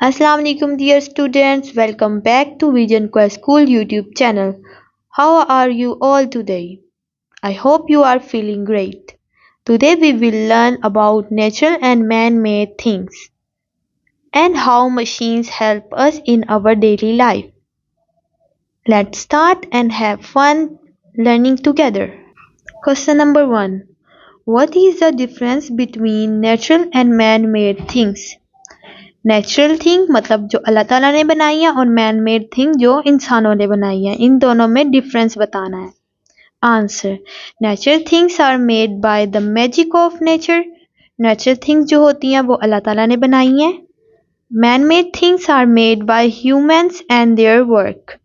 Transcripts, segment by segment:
Assalamu alaikum dear students, welcome back to Vision Quest School YouTube channel. How are you all today? I hope you are feeling great. Today we will learn about natural and man-made things and how machines help us in our daily life. Let's start and have fun learning together. Question number 1. What is the difference between natural and man-made things? Natural thing मतलब जो अल्लाह ताला ने बनाई है और man made thing जो इंसानों ने बनाई है, इन दोनों में डिफरेंस बताना है। Answer, natural things are made by the magic of nature. Natural things जो होती हैं वो अल्लाह ताला ने बनाई हैं। Man made things are made by humans and their work.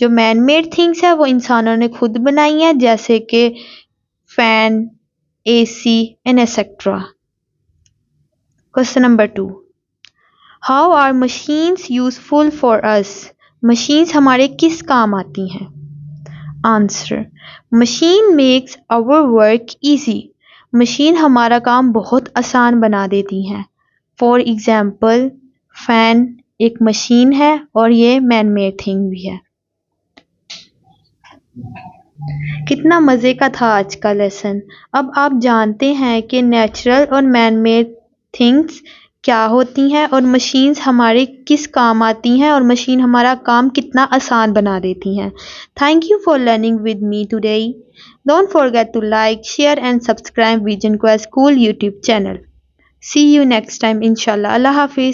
जो मैन मेड थिंग्स है वो इंसानों ने खुद बनाई हैं, जैसे कि fan, AC and etcetera. Question number 2. How are machines useful for us? Machines हमारे किस काम आती हैं? Answer, machine makes our work easy. Machine हमारा काम बहुत आसान बना देती हैं। फॉर एग्जाम्पल, फैन एक मशीन है और ये मैन मेड थिंग भी है। कितना मज़े का था आज का लेसन। अब आप जानते हैं कि नेचुरल और मैन मेड थिंग्स क्या होती हैं और मशीन्स हमारे किस काम आती हैं और मशीन हमारा काम कितना आसान बना देती हैं। Thank you for learning with me today. Don't forget to like, share and subscribe vision quest school YouTube channel. See you next time इंशाल्लाह। अल्लाह हाफिज़।